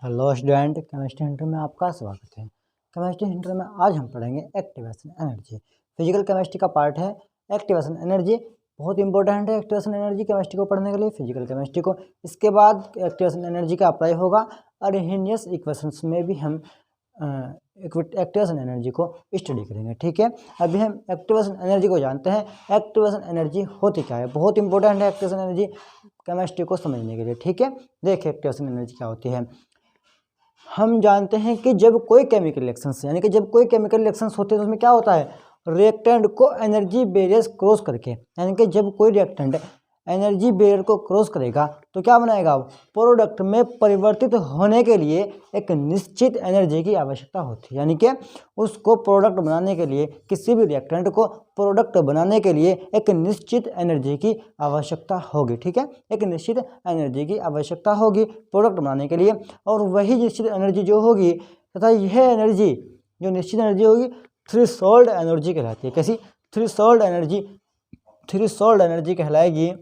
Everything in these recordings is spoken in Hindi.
हेलो स्टूडेंट, केमिस्ट्री इंटर में आपका स्वागत है। केमिस्ट्री इंटर में आज हम पढ़ेंगे एक्टिवेशन एनर्जी। फिजिकल केमिस्ट्री का पार्ट है एक्टिवेशन एनर्जी। बहुत इंपॉर्टेंट है एक्टिवेशन एनर्जी केमिस्ट्री को पढ़ने के लिए, फिजिकल केमिस्ट्री को। इसके बाद एक्टिवेशन एनर्जी का अप्लाई होगा अरहेनियस इक्वेशंस में भी हम एक्टिवेशन एनर्जी को स्टडी करेंगे। ठीक है, अभी हम एक्टिवेशन एनर्जी को जानते हैं। एक्टिवेशन एनर्जी होती क्या है, बहुत इंपॉर्टेंट है एक्टिवेशन एनर्जी केमिस्ट्री को समझने के लिए। ठीक है, देखिए एक्टिवेशन एनर्जी क्या होती है। हम जानते हैं कि जब कोई केमिकल रिएक्शंस यानी कि जब कोई केमिकल रिएक्शंस होते हैं तो उसमें क्या होता है, रिएक्टेंट को एनर्जी बैरियर क्रॉस करके, यानी कि जब कोई रिएक्टेंट एनर्जी बैरियर को क्रॉस करेगा तो क्या बनाएगा, प्रोडक्ट में परिवर्तित होने के लिए एक निश्चित एनर्जी की आवश्यकता होती है। यानी कि उसको प्रोडक्ट बनाने के लिए, किसी भी रिएक्टेंट को प्रोडक्ट बनाने के लिए एक निश्चित एनर्जी की आवश्यकता होगी। ठीक है, एक निश्चित एनर्जी की आवश्यकता होगी प्रोडक्ट बनाने के लिए, और वही निश्चित एनर्जी जो होगी तथा यह एनर्जी जो निश्चित एनर्जी होगी थ्रेशोल्ड एनर्जी कहलाती है। कैसी? थ्रेशोल्ड एनर्जी, थ्रेशोल्ड एनर्जी कहलाएगी,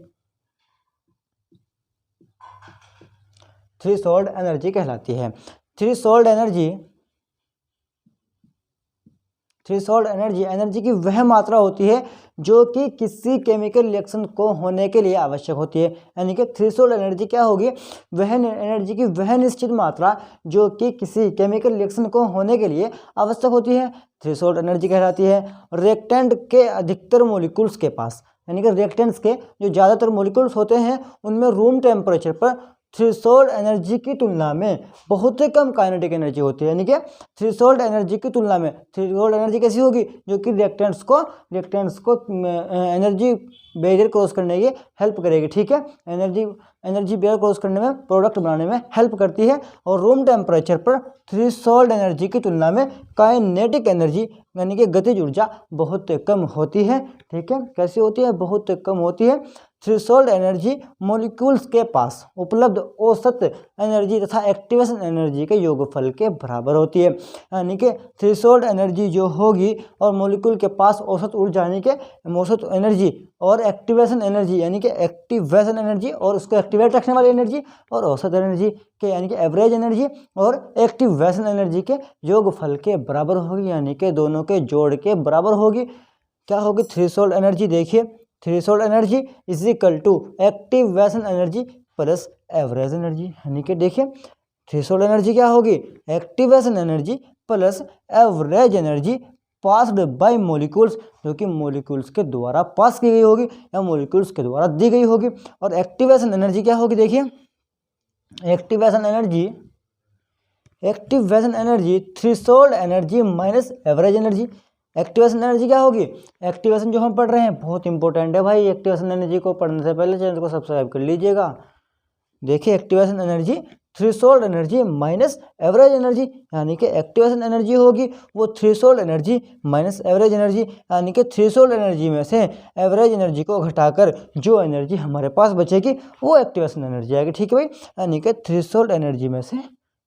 थ्रेशोल्ड एनर्जी कहलाती है। Threshold energy, threshold energy energy की वह मात्रा होती है जो कि किसी केमिकल रिएक्शन को होने के लिए आवश्यक होती है। यानी कि थ्रेशोल्ड एनर्जी क्या होगी, वह एनर्जी की वह निश्चित मात्रा जो कि किसी केमिकल रिएक्शन को होने के लिए आवश्यक होती है, थ्रेशोल्ड एनर्जी कहलाती है। रिएक्टेंट के अधिकतर मॉलिक्यूल्स के पास, यानी कि रिएक्टेंट्स के जो ज़्यादातर मॉलिक्यूल्स होते हैं उनमें रूम टेम्परेचर पर थ्रेशोल्ड एनर्जी की तुलना में बहुत कम काइनेटिक एनर्जी होती है। यानी कि थ्रेशोल्ड एनर्जी की तुलना में थ्रेशोल्ड एनर्जी कैसी होगी, जो कि रिएक्टेंट्स को एनर्जी बैरियर क्रॉस करने की हेल्प करेगी। ठीक है, एनर्जी बैरियर क्रॉस करने में, प्रोडक्ट बनाने में हेल्प करती है। और रूम टेम्परेचर पर थ्रेशोल्ड एनर्जी की तुलना में काइनेटिक एनर्जी यानी कि गतिज ऊर्जा बहुत कम होती है। ठीक है, कैसी होती है, बहुत कम होती है। थ्रेशोल्ड एनर्जी मॉलिक्यूल्स के पास उपलब्ध औसत एनर्जी तथा एक्टिवेशन एनर्जी के योगफल के बराबर होती है। यानी कि थ्रेशोल्ड एनर्जी जो होगी और मॉलिक्यूल के पास औसत ऊर्जा यानी कि औसत एनर्जी और एक्टिवेशन एनर्जी यानी कि एक्टिवेशन एनर्जी और उसको एक्टिवेट रखने वाली एनर्जी और औसत एनर्जी के यानी कि एवरेज एनर्जी और एक्टिवेशन एनर्जी के योगफल के बराबर होगी, यानी कि दोनों के जोड़ के बराबर होगी। क्या होगी थ्रेशोल्ड एनर्जी, देखिए threshold energy is equal to activation energy plus average energy. यानी कि देखिए थ्रेशोल्ड एनर्जी क्या होगी, activation energy plus average energy passed by molecules, जो कि मॉलिक्यूल्स के द्वारा पास की गई होगी या मॉलिक्यूल्स के द्वारा दी गई होगी। और एक्टिवेशन एनर्जी क्या होगी, देखिए activation energy threshold energy minus average energy. Activation energy क्या होगी, एक्टिवेशन जो हम पढ़ रहे हैं बहुत इंपॉर्टेंट है भाई, एक्टिवेशन एनर्जी को पढ़ने से पहले चैनल को सब्सक्राइब कर लीजिएगा। देखिए activation energy threshold energy minus average energy, यानी कि एक्टिवेशन एनर्जी होगी वो threshold energy minus average energy, यानी कि थ्रेशोल्ड एनर्जी में से एवरेज एनर्जी को घटाकर जो एनर्जी हमारे पास बचेगी वो एक्टिवेशन एनर्जी आएगी। ठीक है भाई, यानी कि थ्रेशोल्ड एनर्जी में से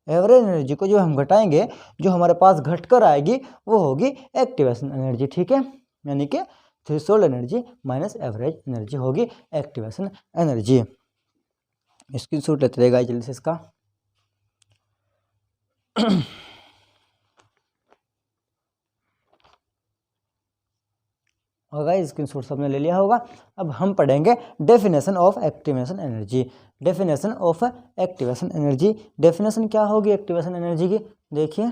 एवरेज एनर्जी को जो हम घटाएंगे, जो हमारे पास घटकर आएगी वो होगी एक्टिवेशन एनर्जी। ठीक है, यानी कि threshold energy minus average energy होगी एक्टिवेशन एनर्जी। स्क्रीनशॉट लेते रहेगा जल्दी से इसका। होगा स्क्रीनशॉट सबने ले लिया होगा। अब हम पढ़ेंगे definition of activation energy. Definition of activation energy, definition क्या होगी एक्टिवेशन एनर्जी की, देखिए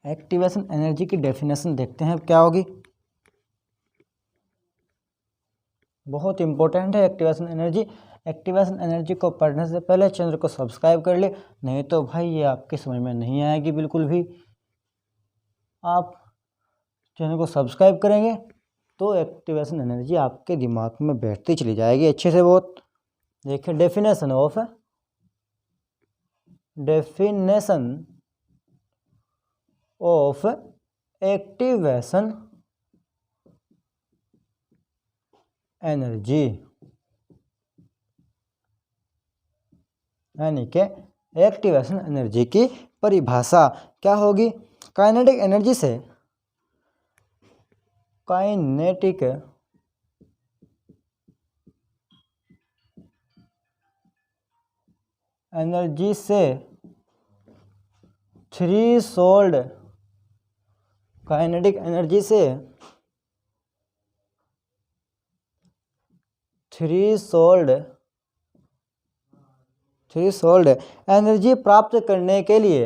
एक्टिवेशन एनर्जी की डेफिनेशन देखते हैं क्या होगी। बहुत इंपॉर्टेंट है एक्टिवेशन एनर्जी। एक्टिवेशन एनर्जी को पढ़ने से पहले चैनल को सब्सक्राइब कर ले, नहीं तो भाई ये आपके समझ में नहीं आएगी बिल्कुल भी। आप चैनल को सब्सक्राइब करेंगे तो एक्टिवेशन एनर्जी आपके दिमाग में बैठती चली जाएगी अच्छे से बहुत। देखिए डेफिनेशन ऑफ एक्टिवेशन एनर्जी, यानी कि एक्टिवेशन एनर्जी की परिभाषा क्या होगी, काइनेटिक एनर्जी से काइनेटिक एनर्जी से थ्रेशोल्ड काइनेटिक एनर्जी से थ्रेशोल्ड एनर्जी प्राप्त करने के लिए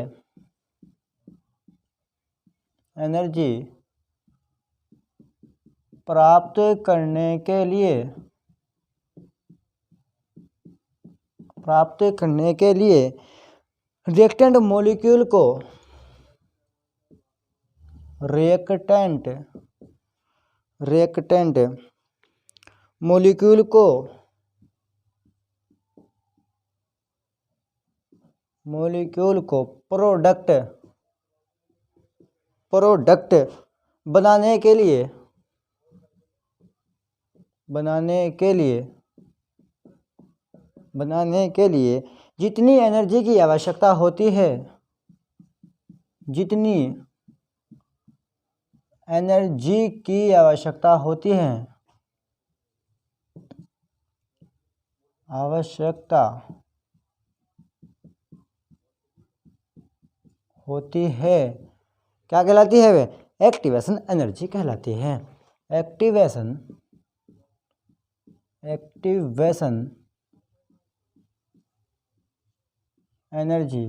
एनर्जी प्राप्त करने के लिए रिएक्टेंट मॉलिक्यूल को रिएक्टेंट मॉलिक्यूल को प्रोडक्ट बनाने के लिए जितनी एनर्जी की आवश्यकता होती है क्या कहलाती है वे? एक्टिवेशन एनर्जी कहलाती है। एक्टिवेशन एनर्जी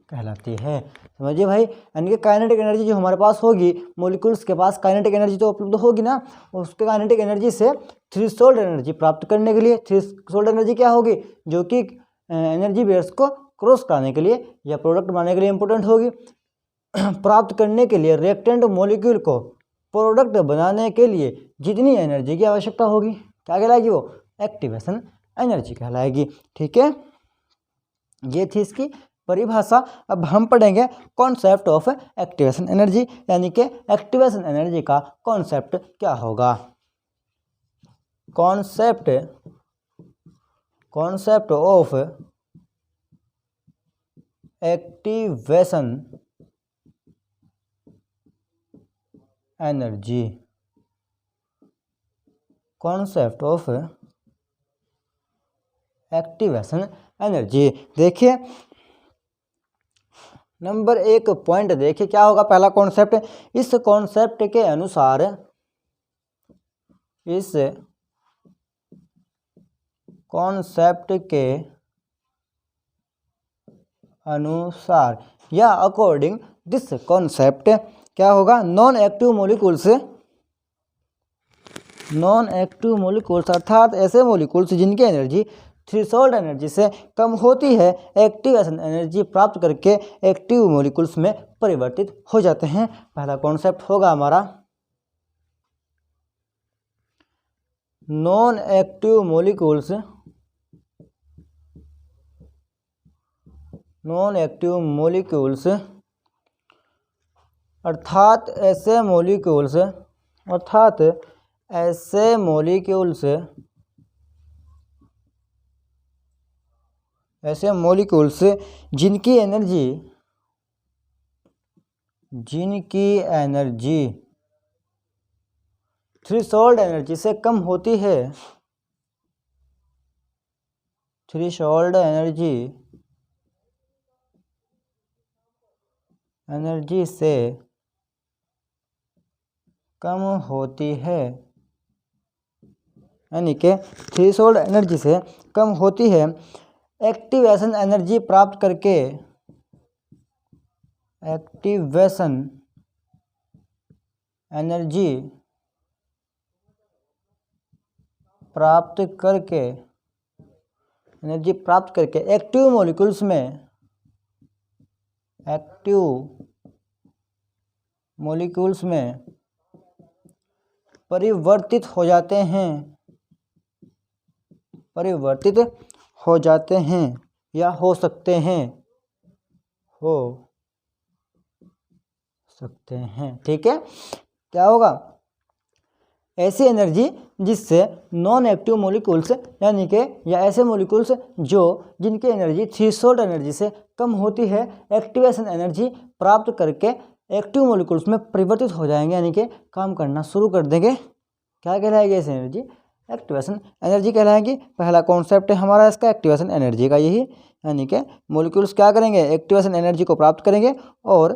कहलाती है। समझिए भाई, यानी कि काइनेटिक एनर्जी जो हमारे पास होगी, मॉलिक्यूल्स के पास काइनेटिक एनर्जी तो उपलब्ध होगी ना, उसके काइनेटिक एनर्जी से थ्रेशोल्ड एनर्जी प्राप्त करने के लिए, थ्रेशोल्ड एनर्जी क्या होगी? जो कि एनर्जी बेयर्स को क्रॉस कराने के लिए या प्रोडक्ट बनाने के लिए इंपॉर्टेंट होगी। प्राप्त करने के लिए रिएक्टेंट मॉलिक्यूल को प्रोडक्ट बनाने के लिए जितनी एनर्जी की आवश्यकता होगी, क्या कहलाएगी? वो एक्टिवेशन एनर्जी कहलाएगी। ठीक है, ये थी इसकी परिभाषा। अब हम पढ़ेंगे कॉन्सेप्ट ऑफ एक्टिवेशन एनर्जी, यानी कि एक्टिवेशन एनर्जी का कॉन्सेप्ट क्या होगा। Concept of activation energy, concept of activation energy. देखिए नंबर 1 पॉइंट देखिए क्या होगा। पहला कॉन्सेप्ट, इस कॉन्सेप्ट के अनुसार या अकॉर्डिंग दिस कॉन्सेप्ट क्या होगा? नॉन एक्टिव मॉलिक्यूल्स अर्थात ऐसे मॉलिक्यूल्स जिनकी एनर्जी थ्रेशोल्ड एनर्जी से कम होती है, एक्टिवेशन एनर्जी प्राप्त करके एक्टिव मॉलिक्यूल्स में परिवर्तित हो जाते हैं। पहला कॉन्सेप्ट होगा हमारा नॉन एक्टिव मॉलिक्यूल्स अर्थात ऐसे मॉलिक्यूल्स जिनकी एनर्जी थ्रेशोल्ड एनर्जी से कम होती है, थ्रेशोल्ड एनर्जी से कम होती है, यानी कि थ्रेशोल्ड एनर्जी से कम होती है, एक्टिवेशन एनर्जी प्राप्त करके एक्टिव मॉलिक्यूल्स में परिवर्तित हो जाते हैं या हो सकते हैं। ठीक है, क्या होगा? ऐसी एनर्जी जिससे नॉन एक्टिव मॉलिक्यूल्स यानी कि या ऐसे मॉलिक्यूल्स जिनकी एनर्जी थ्रेशोल्ड एनर्जी से कम होती है एक्टिवेशन एनर्जी प्राप्त करके एक्टिव मॉलिक्यूल्स में परिवर्तित हो जाएंगे, यानी कि काम करना शुरू कर देंगे। क्या कहलाएगी ऐसी एनर्जी? एक्टिवेशन एनर्जी कहलाएगी। पहला कॉन्सेप्ट है हमारा इसका एक्टिवेशन एनर्जी का यही, यानी कि मॉलिक्यूल्स क्या करेंगे, एक्टिवेशन एनर्जी को प्राप्त करेंगे और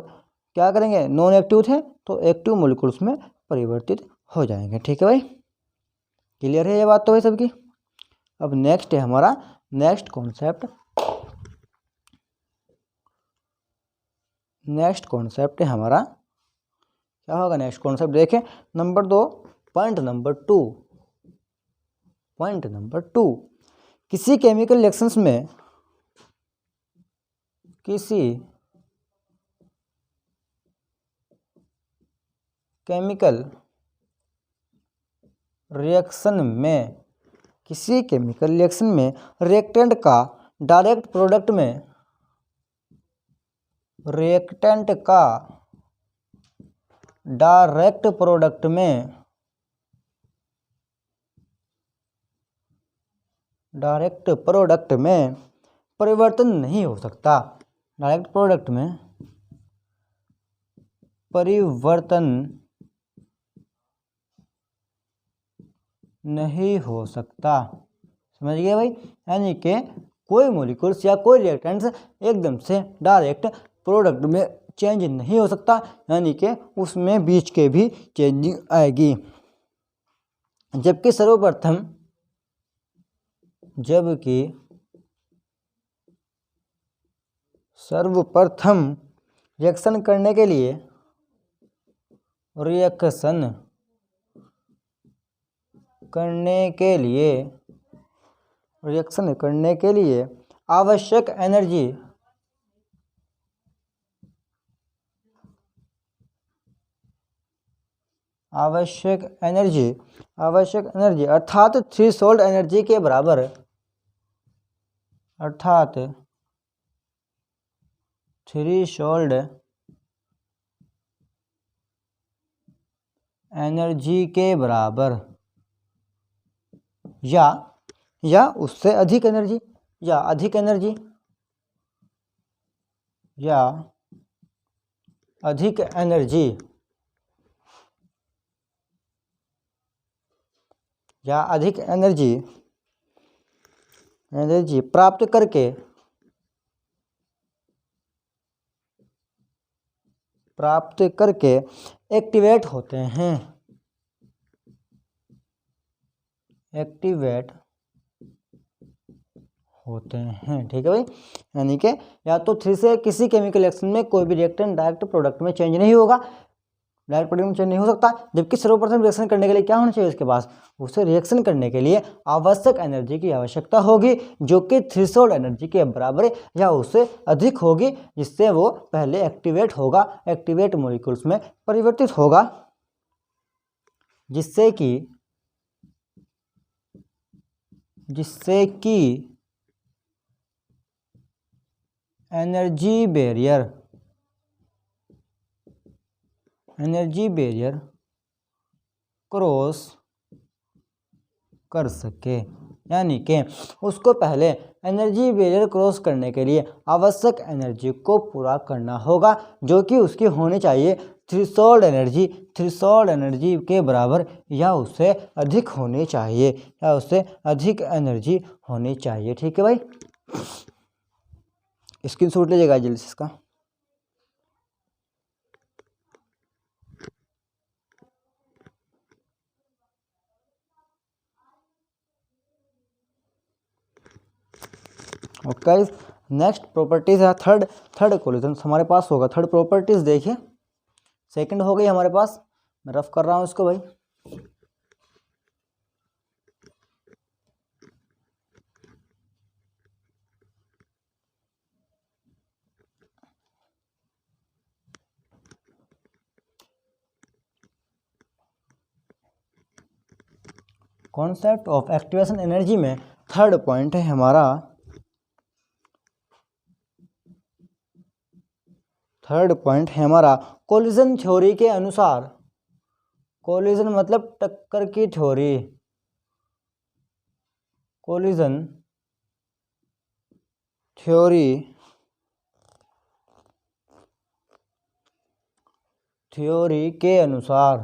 क्या करेंगे, नॉन एक्टिव थे तो एक्टिव मॉलिक्यूल्स में परिवर्तित हो जाएंगे। ठीक है भाई, क्लियर है ये बात तो भाई सबकी। अब नेक्स्ट है हमारा नेक्स्ट कॉन्सेप्ट है हमारा, क्या होगा नेक्स्ट कॉन्सेप्ट? देखें नंबर 2, पॉइंट नंबर टू, किसी केमिकल रिएक्शंस में किसी केमिकल रिएक्शन में रिएक्टेंट का डायरेक्ट प्रोडक्ट में परिवर्तन नहीं हो सकता। डायरेक्ट प्रोडक्ट में परिवर्तन नहीं हो सकता। समझ गए भाई? यानी कि कोई मॉलिक्यूल्स या कोई रिएक्टेंट्स एकदम से डायरेक्ट प्रोडक्ट में चेंज नहीं हो सकता, यानी कि उसमें बीच के भी चेंजिंग आएगी। जबकि सर्वप्रथम रिएक्शन करने के लिए आवश्यक एनर्जी अर्थात थ्रेशोल्ड एनर्जी के बराबर या उससे अधिक एनर्जी प्राप्त करके एक्टिवेट होते हैं। ठीक है भाई, यानी कि या तो थ्री से किसी केमिकल रिएक्शन में कोई भी रिएक्टेंट डायरेक्ट प्रोडक्ट में चेंज नहीं होगा, डायरेक्ट प्रोडक्ट में चेंज नहीं हो सकता। जबकि सर्वप्रथम रिएक्शन करने के लिए क्या होना चाहिए उसके पास, उसे रिएक्शन करने के लिए आवश्यक एनर्जी की आवश्यकता होगी, जो कि थ्रेशोल्ड एनर्जी के बराबर या उससे अधिक होगी, जिससे वो पहले एक्टिवेट मॉलिक्यूल्स में परिवर्तित होगा, जिससे कि एनर्जी बैरियर क्रॉस कर सके। यानी कि उसको पहले एनर्जी बैरियर क्रॉस करने के लिए आवश्यक एनर्जी को पूरा करना होगा, जो कि उसकी होनी चाहिए थ्रेशोल्ड एनर्जी के बराबर या उससे अधिक होनी चाहिए। ठीक है भाई, स्क्रीनशॉट लीजिएगा जल्दी से इसका। ओके, नेक्स्ट प्रॉपर्टीज है थर्ड कोलिजन हमारे पास होगा। थर्ड प्रॉपर्टीज देखिए, सेकंड हो गई हमारे पास, मैं रफ कर रहा हूँ इसको भाई। कॉन्सेप्ट ऑफ एक्टिवेशन एनर्जी में थर्ड पॉइंट है हमारा, कोलिजन थ्योरी के अनुसार कोलिजन मतलब टक्कर की थ्योरी, कोलिजन थ्योरी के अनुसार,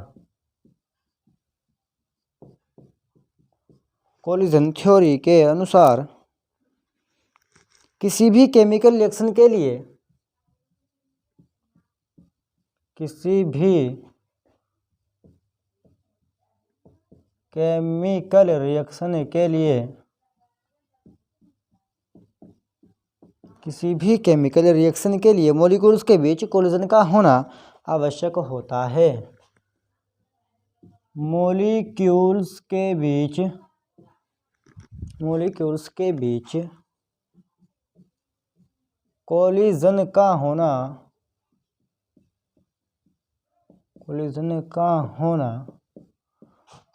कोलिजन थ्योरी के अनुसार किसी भी केमिकल रिएक्शन के लिए, किसी भी केमिकल रिएक्शन के लिए, किसी भी केमिकल रिएक्शन के लिए मॉलिक्यूल्स के बीच कोलिजन का होना आवश्यक होता है। मॉलिक्यूल्स के बीच कोलिजन का होना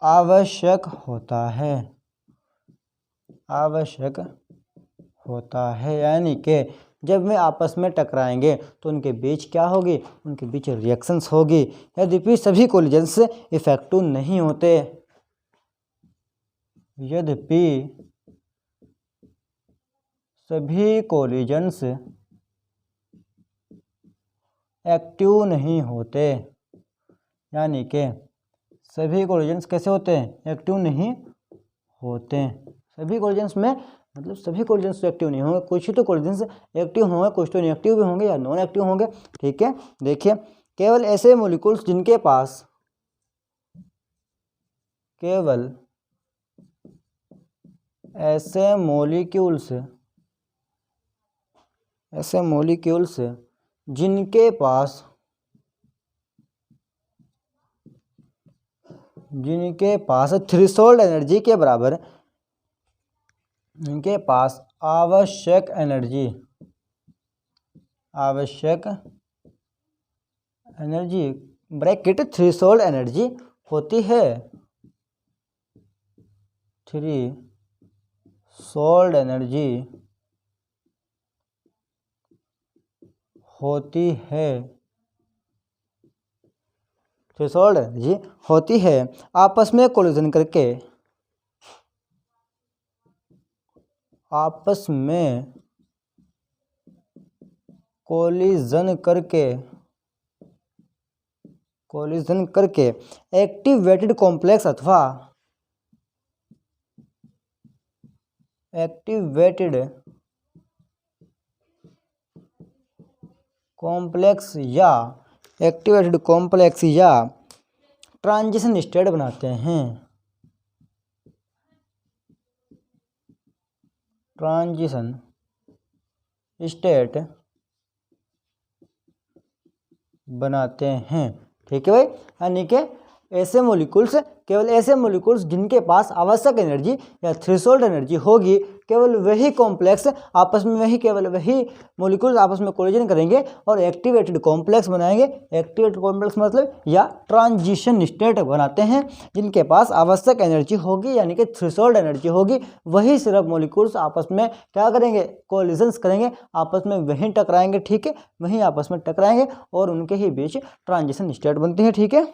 आवश्यक होता है, यानी कि जब वे आपस में टकराएंगे तो उनके बीच क्या होगी, उनके बीच रिएक्शंस होगी। यद्यपि सभी कोलिजन्स इफेक्टिव नहीं होते, यद्यपि सभी कोलिजन्स एक्टिव नहीं होते, यानी कि सभी कोलिजन्स कैसे होते हैं, एक्टिव नहीं होते। सभी कोलिजन्स में मतलब सभी कोलिजन्स एक्टिव नहीं होंगे, कुछ ही तो कोलिजन्स एक्टिव होंगे, कुछ तो इनएक्टिव भी होंगे या नॉन एक्टिव होंगे। ठीक है, देखिए केवल ऐसे मॉलिक्यूल्स जिनके पास ऐसे मॉलिक्यूल्स जिनके पास थ्रेशोल्ड एनर्जी के बराबर, इनके पास आवश्यक एनर्जी ब्रैकेट थ्रेशोल्ड एनर्जी होती है, थ्रेशोल्ड एनर्जी होती है, आपस में कोलिजन करके एक्टिवेटेड कॉम्प्लेक्स अथवा एक्टिवेटेड कॉम्प्लेक्स या ट्रांजिशन स्टेट बनाते हैं, ट्रांजिशन स्टेट बनाते हैं। ठीक है भाई, यानी कि ऐसे मॉलिक्यूल्स, केवल ऐसे मॉलिक्यूल्स जिनके पास आवश्यक एनर्जी या थ्रेशोल्ड एनर्जी होगी, केवल वही कॉम्प्लेक्स आपस में केवल वही मॉलिक्यूल्स आपस में कोलिजन करेंगे और एक्टिवेटेड कॉम्प्लेक्स बनाएंगे। एक्टिवेटेड कॉम्प्लेक्स मतलब या ट्रांजिशन स्टेट बनाते हैं, जिनके पास आवश्यक एनर्जी होगी यानी कि थ्रेशोल्ड एनर्जी होगी, वही सिर्फ मॉलिक्यूल्स आपस में क्या करेंगे, कोलिजन्स करेंगे, आपस में वहीं टकराएंगे। ठीक है, वहीं आपस में टकराएंगे और उनके ही बीच ट्रांजिशन स्टेट बनती है। ठीक है,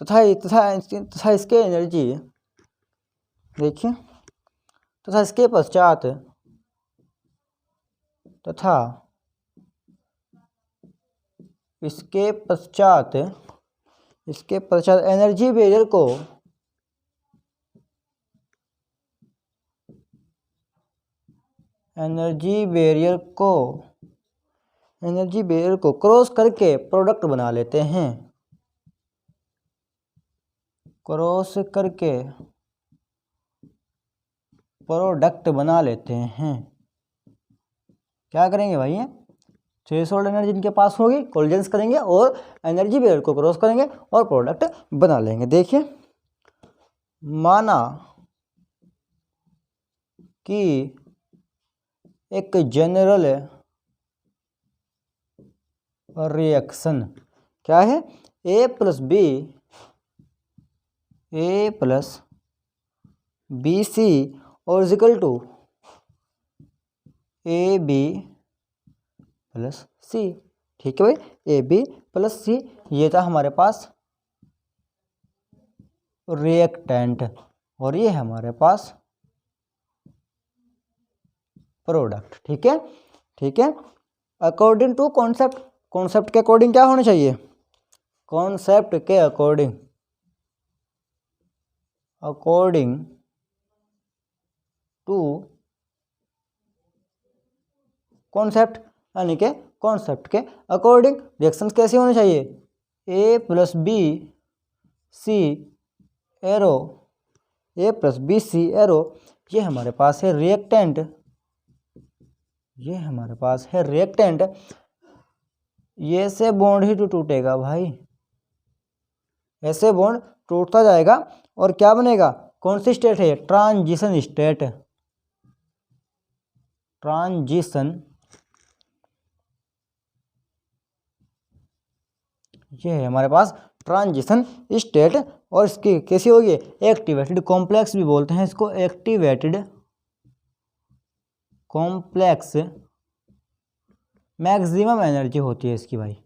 तथा इसके एनर्जी देखिए, तथा इसके पश्चात एनर्जी बैरियर को क्रॉस करके प्रोडक्ट बना लेते हैं, क्या करेंगे भाई, थ्रेशोल्ड एनर्जी जिनके पास होगी कोलिजन्स करेंगे और एनर्जी बैरियर को क्रॉस करेंगे और प्रोडक्ट बना लेंगे। देखिए, माना कि एक जनरल रिएक्शन क्या है, A प्लस BC और equal to AB plus C। ठीक है भाई, ए बी प्लस सी, ये था हमारे पास रिएक्टेंट और ये है हमारे पास प्रोडक्ट। ठीक है, ठीक है। अकॉर्डिंग टू कॉन्सेप्ट, कॉन्सेप्ट के अकॉर्डिंग क्या होना चाहिए, कॉन्सेप्ट के अकॉर्डिंग, अकॉर्डिंग टू कॉन्सेप्ट, यानी कि कॉन्सेप्ट के अकॉर्डिंग रिएक्शंस कैसे होने चाहिए, ए प्लस बी सी एरो, ए प्लस बी सी एरो, ये हमारे पास है रिएक्टेंट, ये हमारे पास है रिएक्टेंट, ये से बॉन्ड ही तो टूटेगा भाई, ऐसे बॉन्ड टूटता जाएगा और क्या बनेगा, कौन सी स्टेट है, ट्रांजिशन स्टेट, ट्रांजिशन, ये है हमारे पास ट्रांजिशन स्टेट। और इसकी कैसी होगी, एक्टिवेटेड कॉम्प्लेक्स भी बोलते हैं इसको, एक्टिवेटेड कॉम्प्लेक्स, मैक्सिमम एनर्जी होती है इसकी भाई,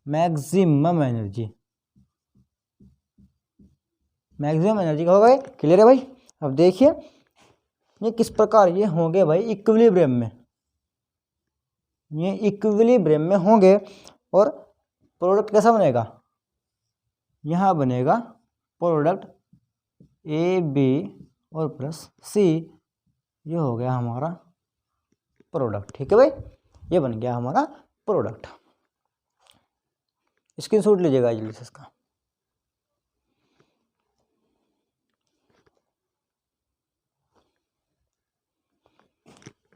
मैक्सिमम एनर्जी, मैक्सिमम एनर्जी का होगा, क्लियर है भाई। अब देखिए ये किस प्रकार ये होंगे भाई, इक्विलिब्रियम में, ये इक्विलिब्रियम में होंगे और प्रोडक्ट कैसा बनेगा, यहाँ बनेगा प्रोडक्ट ए बी और प्लस सी, ये हो गया हमारा प्रोडक्ट। ठीक है भाई, ये बन गया हमारा प्रोडक्ट। स्क्रीनशॉट लीजिएगा जल्दी से इसका।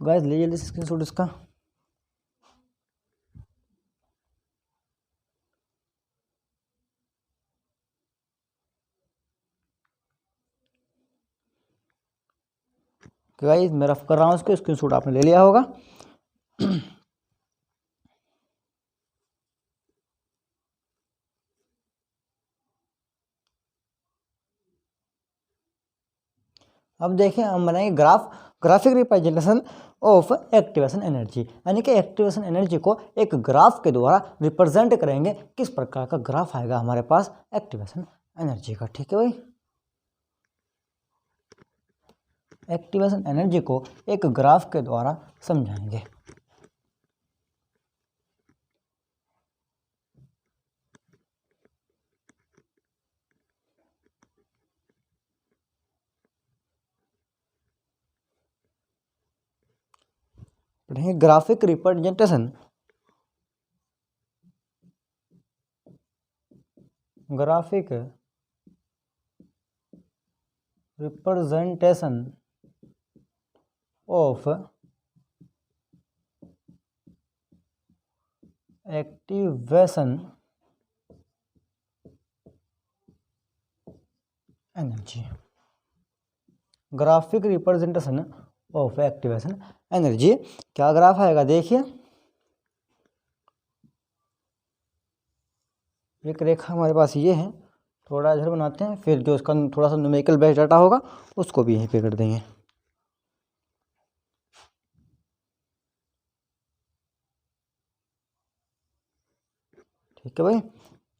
गाइस लीजिए जल्दी से स्क्रीनशॉट इसका। गाइस मैं रफ कर रहा हूँ इसको, स्क्रीनशॉट आपने ले लिया होगा। अब देखें हम बनाएंगे graph, graphic representation of activation energy, यानी कि एक्टिवेशन एनर्जी को एक ग्राफ के द्वारा रिप्रेजेंट करेंगे, किस प्रकार का ग्राफ आएगा हमारे पास एक्टिवेशन एनर्जी का। ठीक है भाई, एक्टिवेशन एनर्जी को एक ग्राफ के द्वारा समझाएंगे। पढ़ेंगे graphic representation, graphic representation of activation energy, graphic representation of activation energy. क्या ग्राफ आएगा देखिए, एक रेखा हमारे पास ये है, थोड़ा इधर बनाते हैं, फिर जो उसका थोड़ा सा न्यूमेरिकल बेस्ड डाटा होगा उसको भी यहीं पे कर देंगे। ठीक है भाई,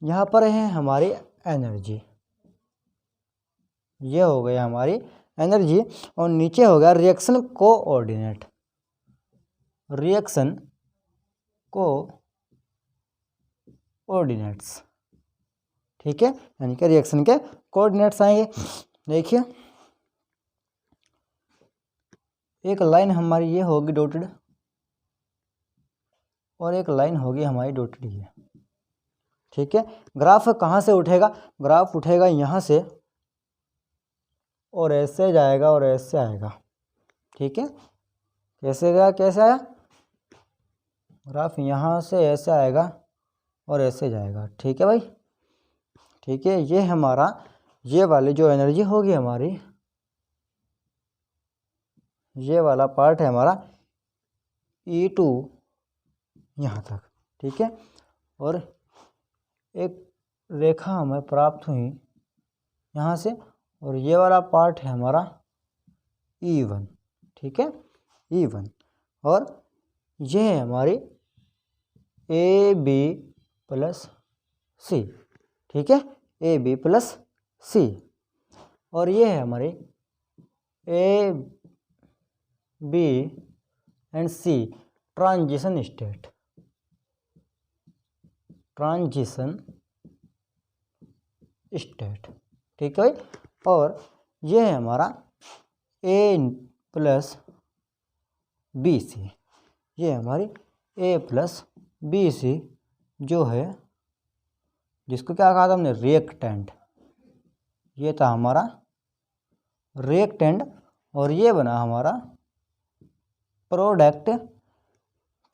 यहाँ पर है हमारी एनर्जी, ये हो गई हमारी एनर्जी, और नीचे हो गया रिएक्शन कोऑर्डिनेट, रिएक्शन कोऑर्डिनेट्स। ठीक है, यानी कि रिएक्शन के कोऑर्डिनेट्स आएंगे। देखिए एक लाइन हमारी ये होगी डॉटेड, और एक लाइन होगी हमारी डॉटेड ये। ठीक है, ग्राफ कहाँ से उठेगा, ग्राफ उठेगा यहाँ से और ऐसे जाएगा और ऐसे आएगा। ठीक है, कैसे गया, कैसे आया, ग्राफ यहाँ से ऐसे आएगा और ऐसे जाएगा। ठीक है भाई, ठीक है, ये हमारा ये वाली जो एनर्जी होगी हमारी, ये वाला पार्ट है हमारा E2 यहाँ तक। ठीक है, और एक रेखा हमें प्राप्त हुई यहाँ से, और ये वाला पार्ट है हमारा E1। ठीक है, E1, और ये है हमारी ए बी प्लस सी, ठीक है, ए बी प्लस सी। और ये है हमारी A B and C transition state, transition state, ठीक है। और ये है हमारा ए प्लस बी सी, ये हमारी ए प्लस बी सी जो है, जिसको क्या कहा था हमने, रिएक्टेंट। ये था हमारा रिएक्टेंट और ये बना हमारा प्रोडक्ट।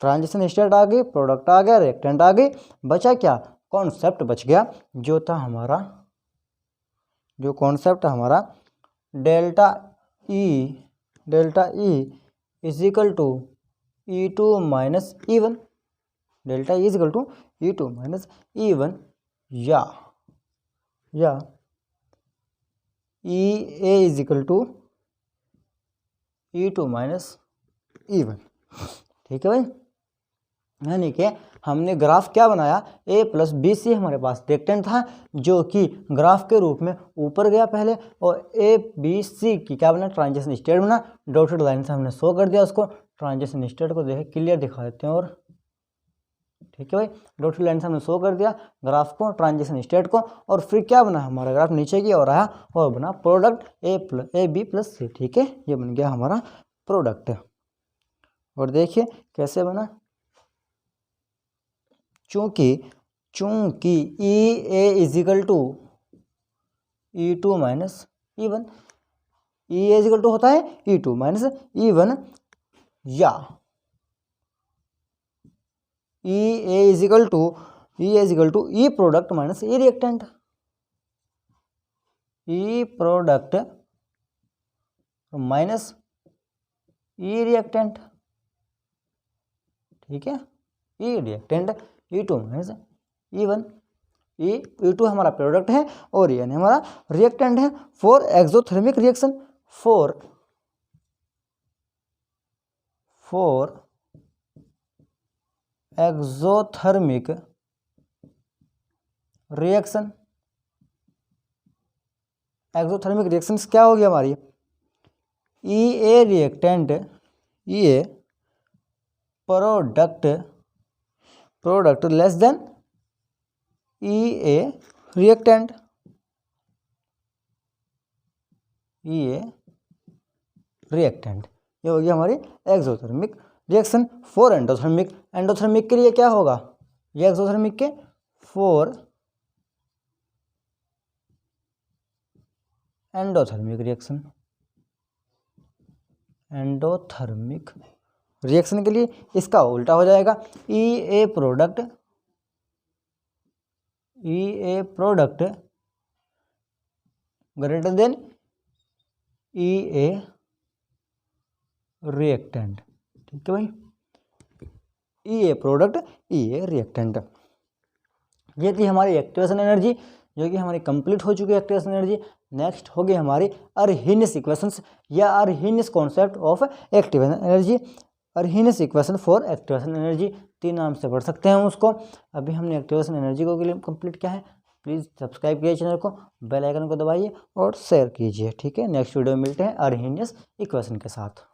ट्रांजिशन स्टेट आ गई, प्रोडक्ट आ गया, रिएक्टेंट आ गई, बचा क्या, कॉन्सेप्ट बच गया, जो था हमारा, जो कॉन्सेप्ट हमारा delta E is equal to E2 minus E1, delta E is equal to E2 minus E1, या E A is equal to E2 minus E1, ठीक है भाई। यानी कि हमने ग्राफ क्या बनाया, ए प्लस बी सी हमारे पास रिएक्टेंट था जो कि ग्राफ के रूप में ऊपर गया पहले, और ए बी सी की क्या बना, ट्रांजिशन स्टेट बना, डॉटेड लाइन से हमने शो कर दिया उसको। ट्रांजिशन स्टेट को देखें, क्लियर दिखा देते हैं, और ठीक है भाई, डॉटेड लाइन से हमने शो कर दिया ग्राफ को, ट्रांजिशन स्टेट को, और फिर क्या बना हमारा ग्राफ नीचे की ओर आया और बना प्रोडक्ट ए बी प्लस सी, ठीक है, ये बन गया हमारा प्रोडक्ट। और देखिए कैसे बना, चूंकि E A is equal to E2 minus E1, E A is equal to होता है E2 माइनस E1, या E A is equal to E product minus E reactant, E product minus E reactant, ठीक है, ई reactant E2 minus E1, E2 हमारा प्रोडक्ट है और ये हमारा रिएक्टेंट है। For exothermic reaction, for exothermic reaction, exothermic reaction क्या होगी हमारी, ई ए रिएक्टेंट, ई ए प्रोडक्ट लेस देन ई ए रिएक्टेंट, ई ए रिएक्टेंट, ये होगी हमारी एक्सोथर्मिक रिएक्शन। फॉर एंडोथर्मिक के लिए क्या होगा, ये एक्सोथर्मिक के फॉर एंडोथर्मिक रिएक्शन के लिए इसका उल्टा हो जाएगा, ई ए प्रोडक्ट ग्रेटर देन ई ए रिएक्टेंट, ठीक है भाई, ई ए प्रोडक्ट ई ए रिएक्टेंट। ये थी हमारी एक्टिवेशन एनर्जी, जो कि हमारी कंप्लीट हो चुकी है एक्टिवेशन एनर्जी। नेक्स्ट होगी हमारी अर्नहेनियस इक्वेशंस या Arrhenius concept of activation energy, Arrhenius equation for activation energy, 3 नाम से पढ़ सकते हैं उसको। अभी हमने एक्टिवेशन एनर्जी को के लिए कंप्लीट किया है। प्लीज़ सब्सक्राइब कीजिए चैनल को, बेल आइकन को दबाइए और शेयर कीजिए, ठीक है। नेक्स्ट वीडियो में मिलते हैं अर्नहेनियस इक्वेशन के साथ।